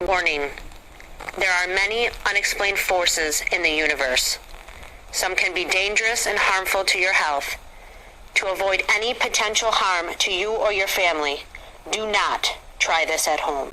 Warning. There are many unexplained forces in the universe. Some can be dangerous and harmful to your health. To avoid any potential harm to you or your family, do not try this at home.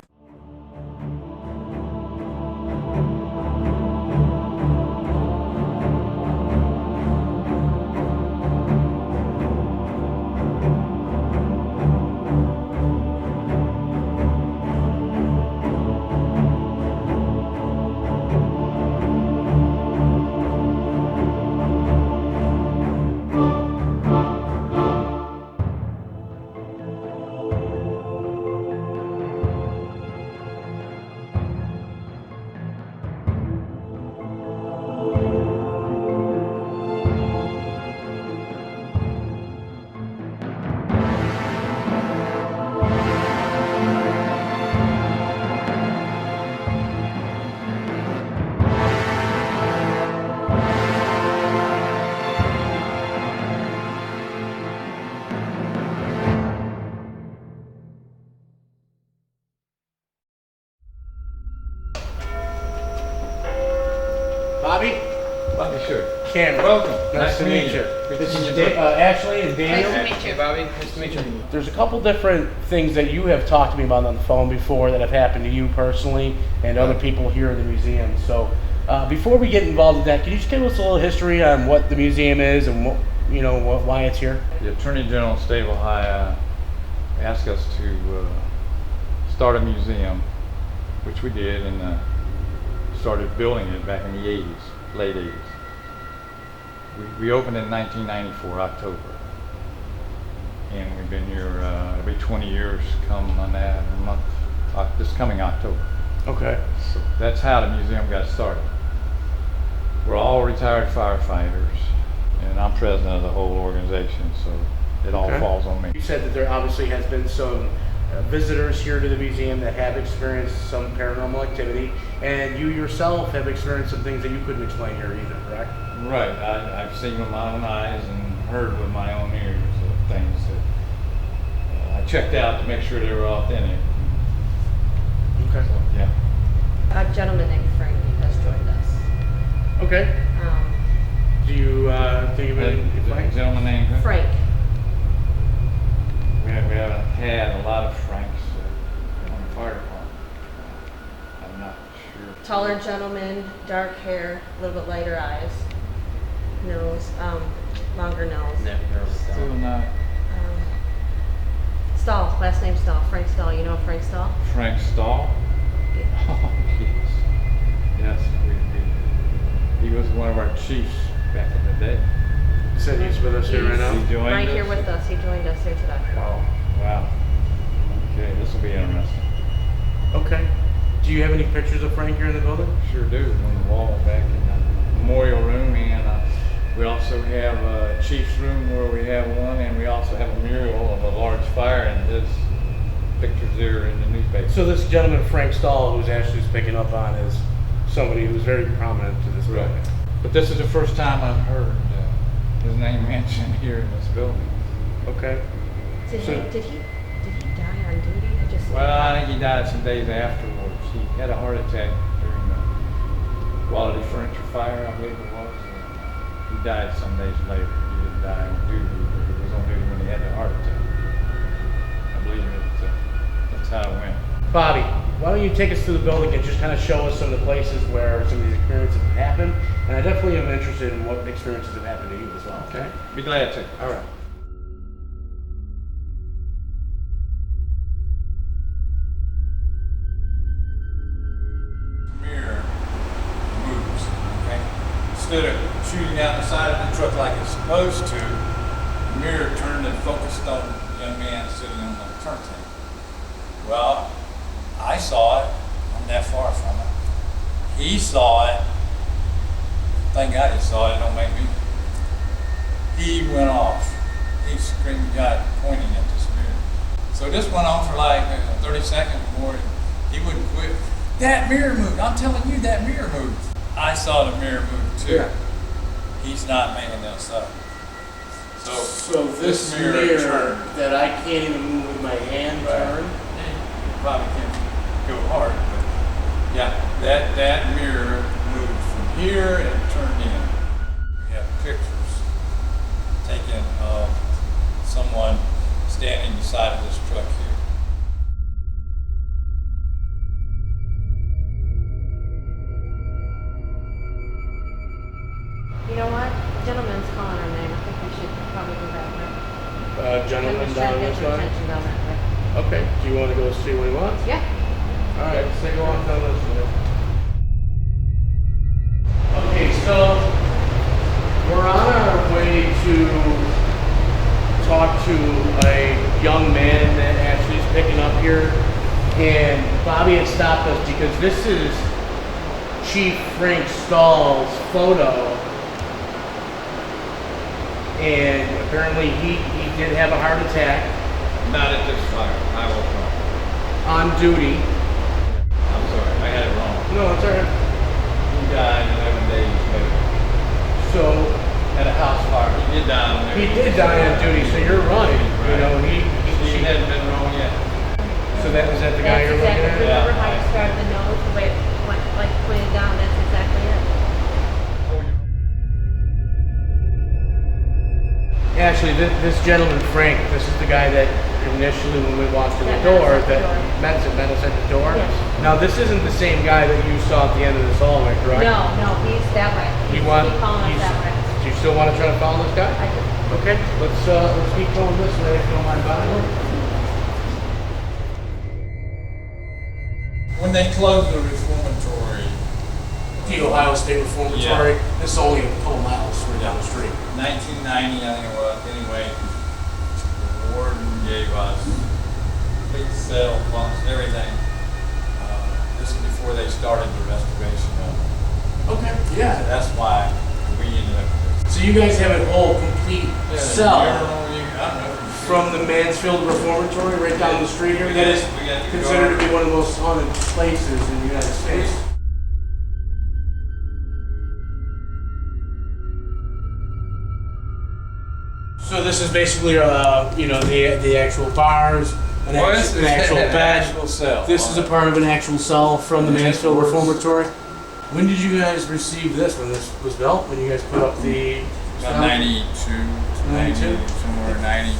Bobby, sure. Cameron. Welcome. Nice to meet you. This is Ashley and Daniel. Nice to meet you. Hey, Bobby. Nice to meet you. There's a couple different things that you have talked to me about on the phone before that have happened to you personally and other people here in the museum. So before we get involved in that, can you just give us a little history on what the museum is and what, why it's here? The Attorney General of the State of Ohio asked us to start a museum, which we did, and started building it back in the 80s, late 80s. We opened in 1994, October. And we've been here, it'll be 20 years come on that month, this coming October. Okay. So that's how the museum got started. We're all retired firefighters, and I'm president of the whole organization, so it all falls on me. You said that there obviously has been some visitors here to the museum that have experienced some paranormal activity, and you yourself have experienced some things that you couldn't explain here either, correct? Right. I've seen with my own eyes and heard with my own ears of things that I checked out to make sure they were authentic. Okay. So, yeah. A gentleman named Frank has joined us. Okay. Do you think of any A gentleman named who? Frank. We haven't had a lot of Franks on the fire department. I'm not sure. Taller gentleman, dark hair, a little bit lighter eyes, nose, longer nose. Still not. Stahl, last name Stahl, Frank Stahl. You know Frank Stahl? Frank Stahl? Yeah. Oh, yes. Yes, he was one of our chiefs back in the day. You said he's with us here right now? He joined Right us? here with us. He joined us here today. Oh, wow. Okay, this will be interesting. Okay. Do you have any pictures of Frank here in the building? Sure do, on the wall back in the memorial room, and we also have a chief's room where we have one, and we also have a mural of a large fire, and his pictures there in the newspaper. So this gentleman, Frank Stahl, who's Ashley's picking up on, is somebody who's very prominent to this building. Right. But this is the first time I've heard his name mentioned here in this building. Okay. Did So- he die on duty? Well, I think he died some days afterwards. He had a heart attack during the Quality Furniture fire, I believe it was. And he died some days later. He didn't die on duty, but he was on duty when he had the heart attack. I believe that's how it went. Bobby, why don't you take us through the building and just kind of show us some of the places where some of these experiences have happened? And I definitely am interested in what experiences have happened to you as well. Okay. Be glad to. All right. Mirror moves, okay? Instead of shooting down the side of the truck like it's supposed to, the mirror turned and focused on the young man sitting on the turntable. Well, I saw it. I'm that far from it. He saw it. Thank God he saw it. It don't make me. He went off. He screamed, God, pointing at this mirror. So this went on for like 30 seconds more. He wouldn't quit. That mirror moved. I'm telling you, that mirror moved. I saw the mirror move too. Yeah. He's not making this up. So this mirror turned. that I can't even move with my hand turned? You probably can't go hard, but Yeah, that mirror moved from here and turned in. We have pictures taken of someone standing beside of this truck here. You know what? Gentleman's calling our name. I think we should probably do that way. Gentleman Let's try to down get this your way. attention down that way. Okay. Do you want to go see what he wants? Yeah. All right. Let's take a walk down this way. Okay, so we're on our way to talk to a young man that actually is picking up here, and Bobby had stopped us because this is Chief Frank Stahl's photo, and apparently he did have a heart attack Not at this fire. I was wrong. on duty. I'm sorry. I had it wrong. No, it's alright. He died 11 days later So at a house fire. He did die on there. he did die on duty, so you're right. You know, He hadn't been wrong yet. so that was that the guy That's you're looking exactly. at? Remember how you started the nose, the way it went, like pointed down? That's exactly it. Actually, this gentleman, Frank, this is the guy that initially, when we walked through the That met door, us at the that door. met us at the door. Yes. Now, this isn't the same guy that you saw at the end of this hallway, correct? No, he's that way. You want? Keep calling us that way. Do you still want to try to follow this guy? I do. Okay, let's keep going this way if you don't mind, Bobby. When they closed the Reformatory, The Ohio State Reformatory. Yeah. This is only a couple miles right down the street. 1990, I think it was. Anyway, the warden gave us complete cell phones, everything. This is before they started the restoration of it. Okay, So yeah. that's why we ended up with So you guys have a whole complete this. cell I don't know if you from the Mansfield Reformatory right down the street here. We That got- is we got the considered to guard. be one of the most haunted places in the United States. So this is basically, the actual bars, an actual bed. actual cell. This is a part of an actual cell from the Mansfield Reformatory. When did you guys receive this? When this was built? When you guys put up the? About 92, 92? somewhere 90.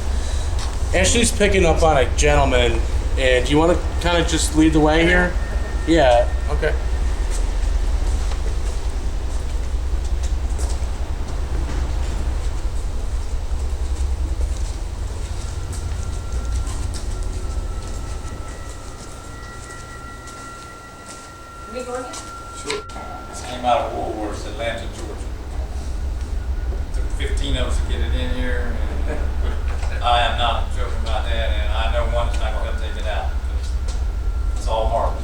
Ashley's picking up on a gentleman, and do you want to kind of just lead the way here? Yeah. Okay. Are we going yet? Sure. This came out of World Wars, Atlanta, Georgia. Took 15 of us to get it in here, and I am not joking about that, and I know one is not going to help take it out. It's all marble.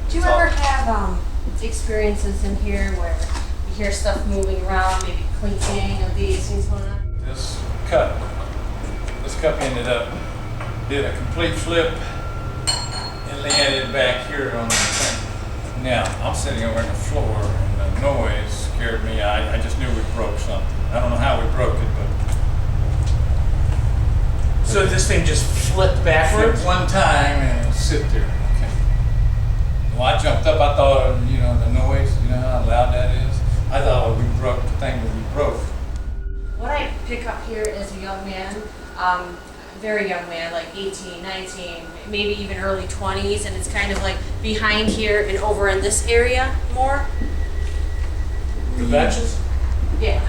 Do you ever have experiences in here where you hear stuff moving around, maybe clinking of these things going on? This cup ended up, did a complete flip, and landed back here on the thing. Now, I'm sitting over on the floor, and the noise scared me. I just knew we broke something. I don't know how we broke it, but So this thing just flipped backwards? flipped one time and sit there. Okay. Well, I jumped up. I thought, the noise, how loud that is. I thought we broke the thing that we broke. What I pick up here is a young man, very young man, like 18, 19, maybe even early 20s, and it's kind of like behind here and over in this area more. The benches? Yeah.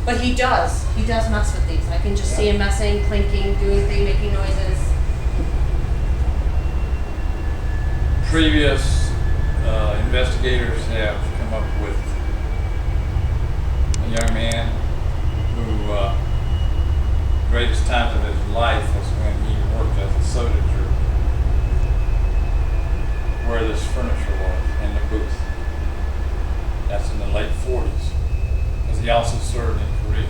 But he does mess with these. I can just see him messing, clinking, doing things, making noises. Previous investigators have come up with a young man who greatest times of his life was when he worked as a soda jerk, where this furniture was in the booth. That's in the late 40s, because he also served in Korea.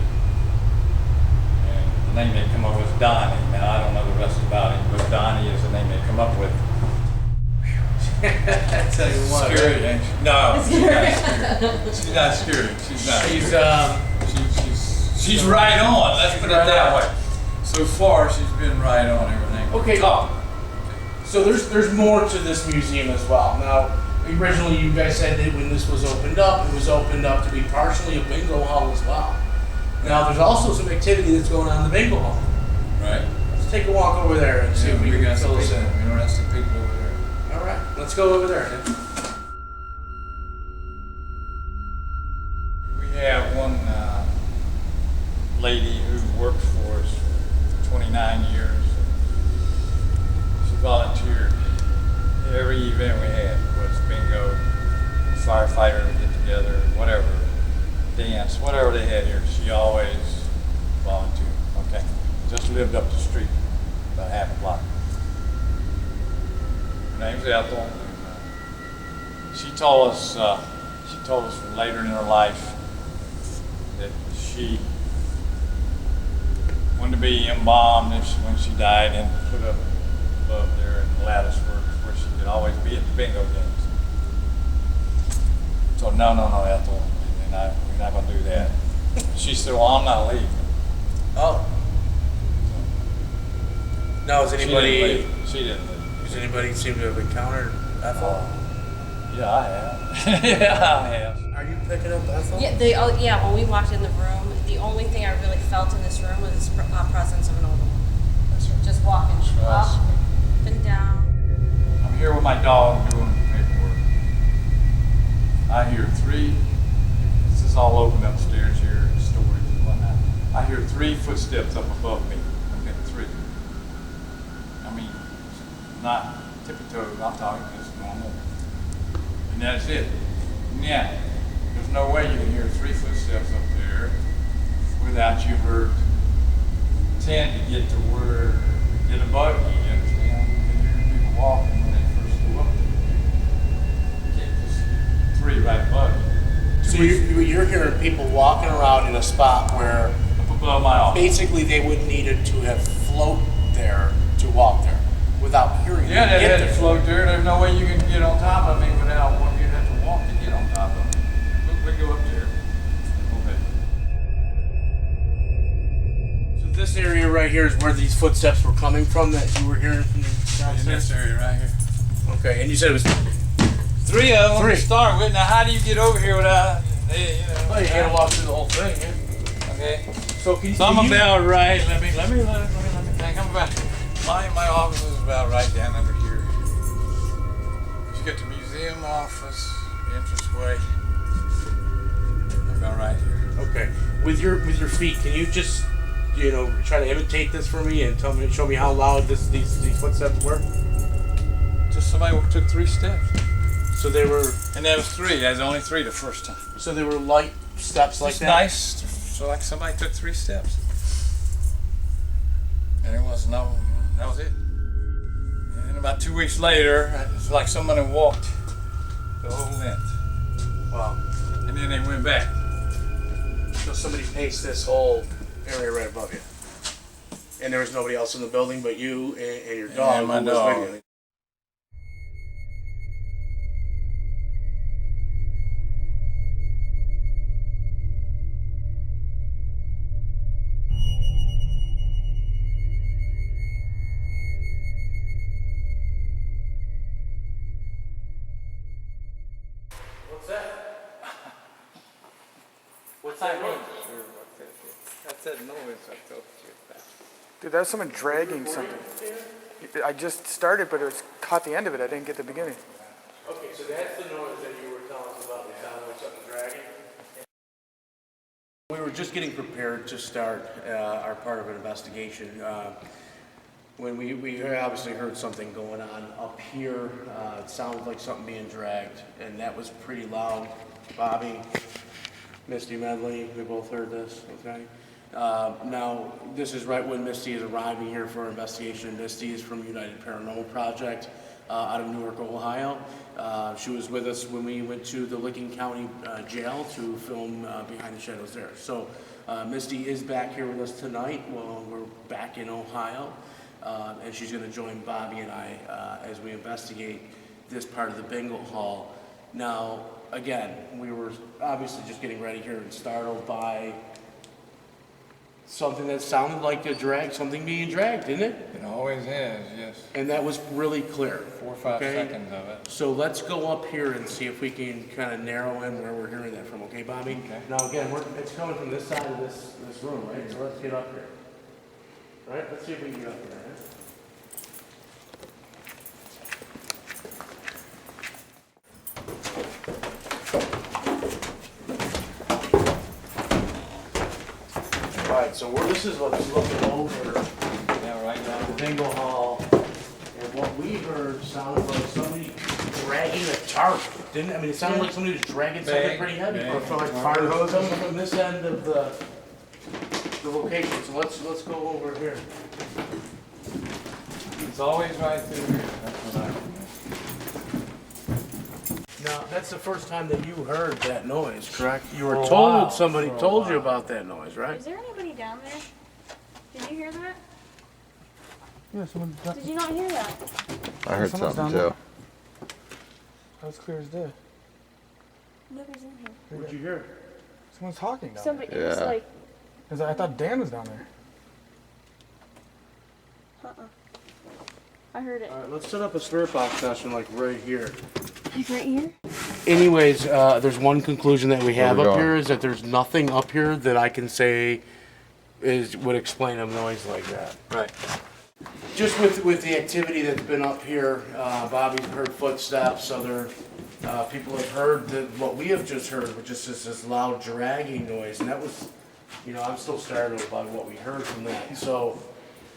And the name they come up with is Donnie. Now I don't know the rest about him, but Donnie is the name they come up with. I tell you what. Scary, ain't she? No, she's not scary. She's not. She's right on. Let's put it that way. So far, she's been right on everything. Okay. Talk. So there's more to this museum as well. Now, originally you guys said that when this was opened up, it was opened up to be partially a bingo hall as well. Now there's also some activity that's going on in the bingo hall. Right. Let's take a walk over there and see if we can got some fill this people. in. We don't have some people over there. All right, let's go over there. We have one lady who worked for us for 29 years. She volunteered. Every event we had was bingo, firefighter get together, whatever, dance, whatever they had here. She always volunteered. Okay, just lived up the street, about half a block. Her name's Ethel. And, she told us later in her life that she wanted to be embalmed when she died and put up above there in the lattice work where she could always be at the bingo games. So no, Ethel, we're not going to do that. She said, well, I'm not leaving. Oh. Now, is anybody? She didn't leave. Does anybody seem to have encountered Ethel? Yeah, I have. Yeah, I have. Are you picking up Ethel? Yeah, when we walked in the room, the only thing I really felt in this room was the presence of an older woman. That's right. Just walking up and down. I'm here with my dog doing paperwork. I hear three, this is all open upstairs here, storage and whatnot. I hear 3 footsteps up above me. Okay, 3. I mean, not tippy-toes, I'm talking just normal. And that's it. Yeah, there's no way you can hear 3 footsteps up there without you heard 10 to get to where, get a buggy, you understand? You can hear people walking when they first go up there. You can't just 3 right above you. So you're hearing people walking around in a spot where Up above my office. basically they would needed to have float there to walk there without hearing Yeah, them they get had to there. float there. There's no way you can get on top of me without one. You'd have to walk to get on top of me. We go up there. Okay. So this area right here is where these footsteps were coming from that you were hearing from In downstairs? this area right here. Okay, and you said it was 3 of them 3. to start with. Now, how do you get over here without? well, you gotta walk through the whole thing, yeah. Okay. So can you, So I'm can you- about right. Let me think. I'm about. My office is about right down under here. You get the museum office, the entranceway. About right here. Okay, with your feet, can you just try to imitate this for me and show me how loud these footsteps were? Just somebody took 3 steps. So they were And that was 3. That was only 3 the first time. so they were light steps like It's that. nice. So like somebody took 3 steps. And there was no, that was it. And about 2 weeks later, it's like somebody walked the whole length. Wow. And then they went back. So somebody paced this whole area right above you, and there was nobody else in the building but you and your dog. And my who was dog. with you. What's that? What's that mean? That's that noise I told you about. Dude, that was someone dragging something. I just started, but it was caught the end of it. I didn't get the beginning. Okay, so that's the noise that you were telling us about. The sound like something dragging. We were just getting prepared to start our part of an investigation. When we obviously heard something going on up here, it sounded like something being dragged, and that was pretty loud. Bobby, Misty Medley, we both heard this, okay? Now, this is right when Misty is arriving here for our investigation. Misty is from United Paranormal Project out of Newark, Ohio. She was with us when we went to the Licking County Jail to film Behind the Shadows there. So Misty is back here with us tonight while we're back in Ohio. And she's going to join Bobby and I as we investigate this part of the bingo hall. Now, again, we were obviously just getting ready here and startled by something that sounded like a drag, something being dragged, didn't it? It always is, yes. And that was really clear. 4 or 5 okay? seconds of it. So let's go up here and see if we can kind of narrow in where we're hearing that from, okay, Bobby? Okay. Now again, it's coming from this side of this room, right? So let's get up here. All right, let's see if we can get up here. Right? Alright, so this is what's looking over Yeah, right the now. bingo hall, and what we heard sounded like somebody dragging a tarp, didn't it? I mean, it sounded like somebody was dragging something Bang, pretty heavy. bang. Or from like fire hose coming from this end of the location, so let's go over here. It's always right through here. That's what I Now, that's the first time that you heard that noise, correct? You were For a told, while, somebody for a told you while. about that noise, right? Is there anybody down there? Did you hear that? Yeah, someone's down. Did you not hear that? I heard Someone's something down too. That was clear as day. Nobody's in here. What'd you hear? Someone's talking down Somebody, it was Yeah. like, there. 'Cause I thought Dan was down there. I heard it. Alright, let's set up a spirit box session like right here. Like right here? Anyways, there's one conclusion that we have we up going? here is that there's nothing up here that I can say would explain a noise like that. Right. Just with the activity that's been up here, Bobby's heard footsteps, other people have heard what we have just heard, which is just this loud dragging noise, and that was, I'm still startled by what we heard from that. So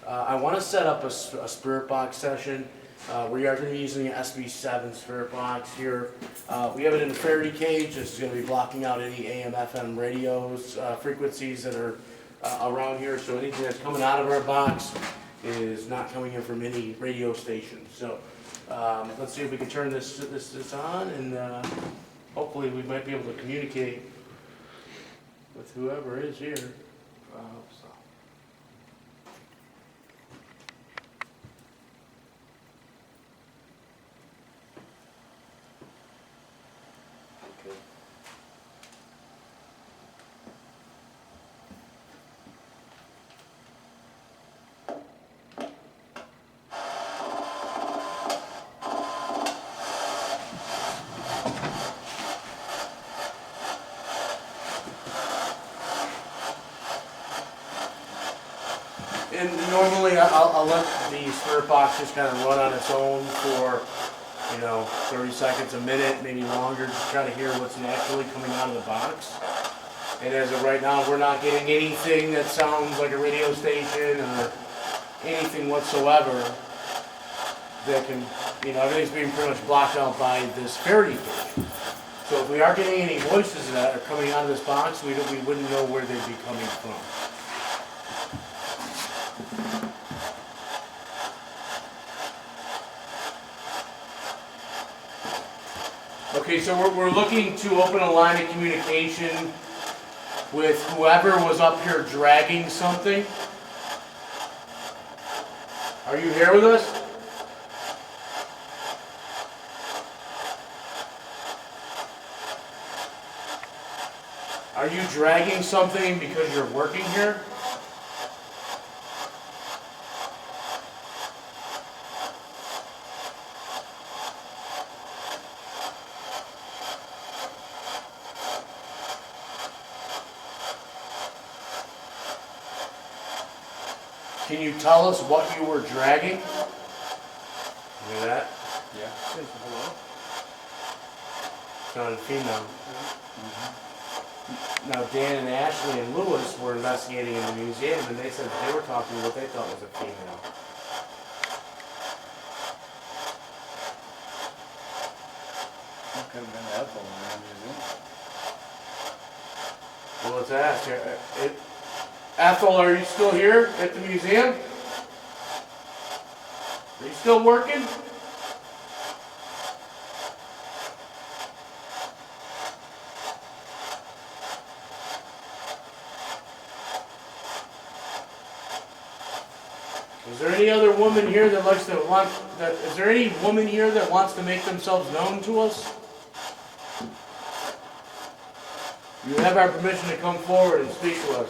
I want to set up a spirit box session. We are going to be using an SB7 spirit box here. We have it in a Faraday cage. This is going to be blocking out any AM, FM radios, frequencies that are around here. So anything that's coming out of our box is not coming in from any radio station. So let's see if we can turn this on, and hopefully we might be able to communicate with whoever is here. I hope so. Okay. And normally I'll let the spirit box just kind of run on its own for 30 seconds, a minute, maybe longer, just try to hear what's naturally coming out of the box. And as of right now, we're not getting anything that sounds like a radio station or anything whatsoever that can, everything's being pretty much blocked out by this Faraday cage. So if we are getting any voices that are coming out of this box, we wouldn't know where they'd be coming from. Okay, so we're looking to open a line of communication with whoever was up here dragging something. Are you here with us? Are you dragging something because you're working here? Can you tell us what you were dragging? Hear that? Yeah. Hello? Sounded female. Now Dan and Ashley and Lewis were investigating in the museum, and they said they were talking to what they thought was a female. That could have been Ethel around here. Well, let's ask. Ethel, are you still here at the museum? Are you still working? Is there any other woman here that is there any woman here that wants to make themselves known to us? You have our permission to come forward and speak to us.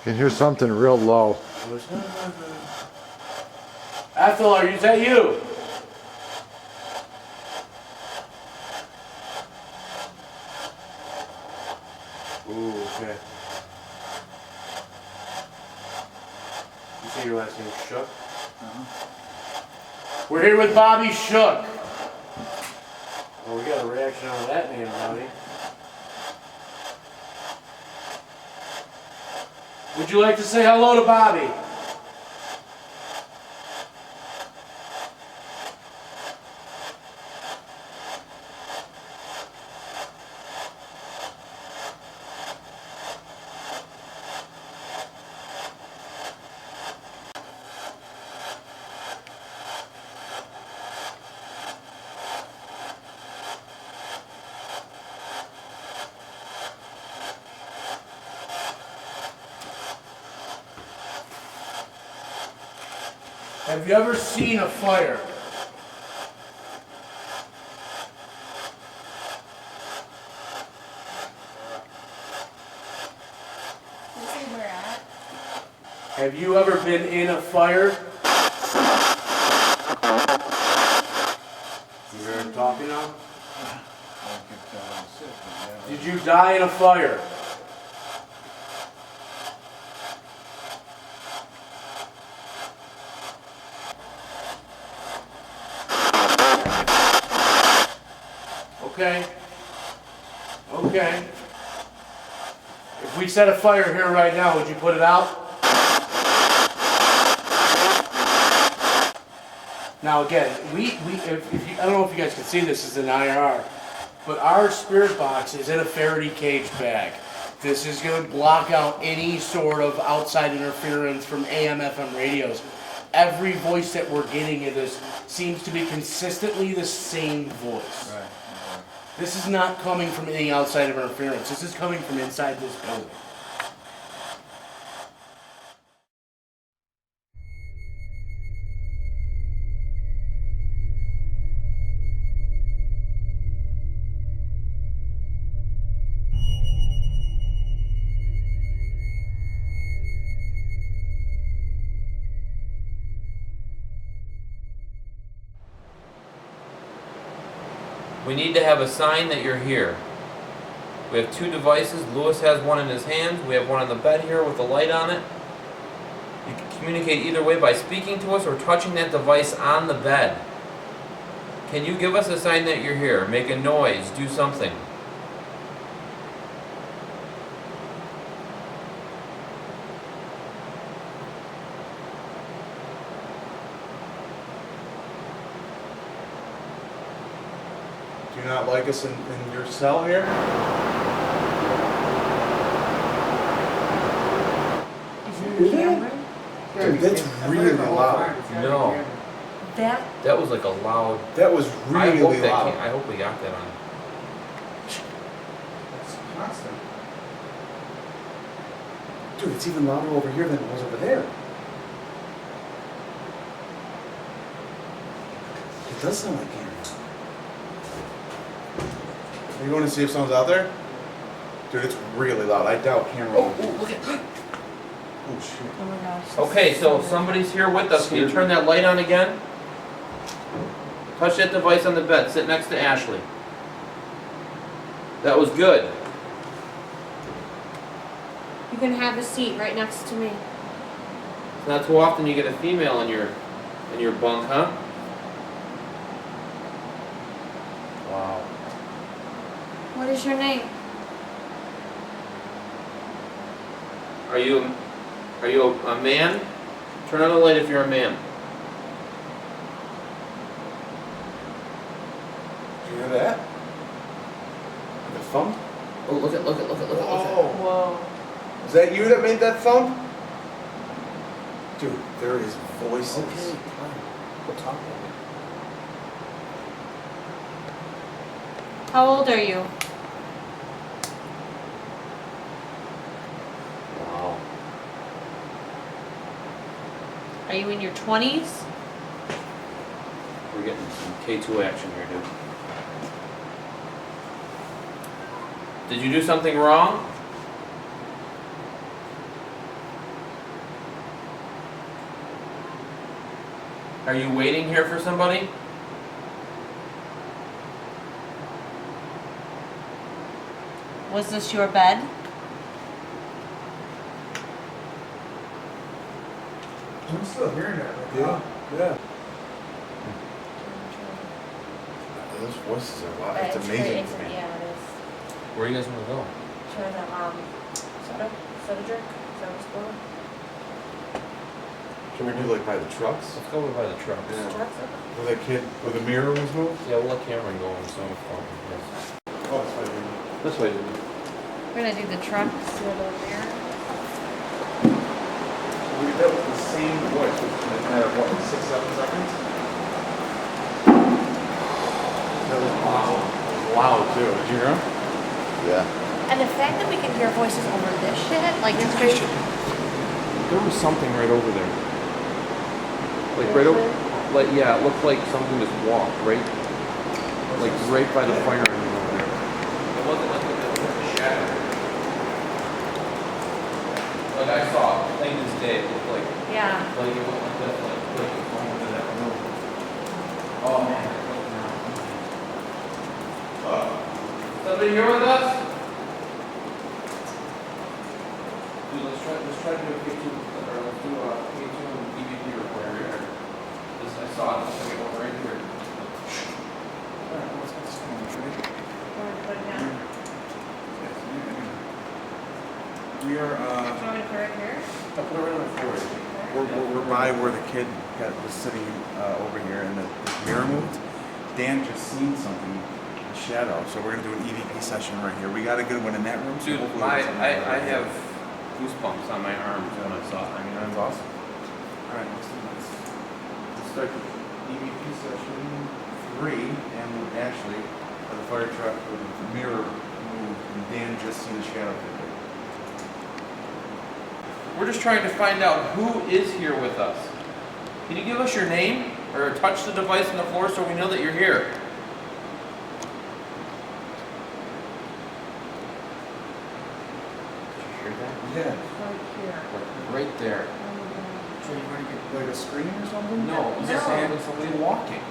Can hear something real low. Ethel, is that you? Ooh, okay. You say your last name is Shook? We're here with Bobby Shook. Oh, we got a reaction on that name, Bobby. Would you like to say hello to Bobby? Have you ever seen a fire? Where at? Have you ever been in a fire? You hear him talking now? Did you die in a fire? Okay. Okay. If we set a fire here right now, would you put it out? Now again, if you, I don't know if you guys can see this as an IR, but our spirit box is in a Faraday cage bag. This is going to block out any sort of outside interference from AM/FM radios. Every voice that we're getting in this seems to be consistently the same voice. Right. This is not coming from any outside of interference. This is coming from inside this building. We need to have a sign that you're here. We have two devices. Lewis has one in his hand. We have one on the bed here with a light on it. You can communicate either way by speaking to us or touching that device on the bed. Can you give us a sign that you're here? Make a noise. Do something. Do you not like us in your cell here? Dude, that's really loud. No. That was like a loud. That was I hope really loud. I hope we got that on. It's constant. Dude, it's even louder over here than it was over there. It does sound like camera. Are you going to see if someone's out there? Dude, it's really loud. I doubt camera. Oh, look at. Oh shit. Oh my gosh. Okay, so if somebody's here with us. Can you turn that light on again? Touch that device on the bed. Sit next to Ashley. That was good. You can have a seat right next to me. It's not too often you get a female in your bunk, huh? Wow. What is your name? Are you a man? Turn on the light if you're a man. Did you hear that? The thump? Oh, look at. Oh. Whoa. Is that you that made that thump? Dude, there is voices. Okay, We'll talk about it. How old are you? Wow. Are you in your 20s? We're getting some K2 action here, dude. Did you do something wrong? Are you waiting here for somebody? Was this your bed? I'm still hearing that. Yeah. Those voices are loud. It's amazing to me. Yeah, it is. Where do you guys want to go? Trying to, soda drink? Is that what's going on? Can we do like by the trucks? Let's go over by the trucks. Yeah. Trucks open? Where that kid, where the mirror was moved? Yeah, we'll let Cameron go on some phone. Yes. Oh, that's fine. This way, dude. We're gonna do the trucks with the mirror. We did that with the same voice, which in a matter of what, 6, 7 seconds? That was awesome. It was loud too. Did you hear him? Yeah. And the fact that we can hear voices over this shit, like it's crazy. There was something right over there. Like right over, like yeah, it looked like something just walked right, like right by the fire engine over there. It wasn't like a shadow. Like I saw, plain as day, it looked like Yeah. it went like that, like it was going into that room. Oh man. Somebody here with us? Dude, let's try to do a K2, or let's do a K2 and EVP report here. This, I saw it, it's like right here. Alright, let's get this going. Ready? Want to put it down? Yes, we are, Do you want me to put it here? I'll put it right on the floor. We're by where the kid was sitting over here and the mirror moved. Dan just seen something, a shadow, so we're gonna do an EVP session right here. We got a good one in that room. So Dude, hopefully I it's in there. have goosebumps on my arms when I saw it. I mean, That's awesome. All right, let's start the EVP session 3, and we'll actually the fire truck with the mirror moved, and Dan just seen a shadow figure. we're just trying to find out who is here with us. Can you give us your name or touch the device on the floor so we know that you're here? Did you hear that? Yeah. Right here. Right there. So you want to get like a screen or something? No, it was No. somebody walking.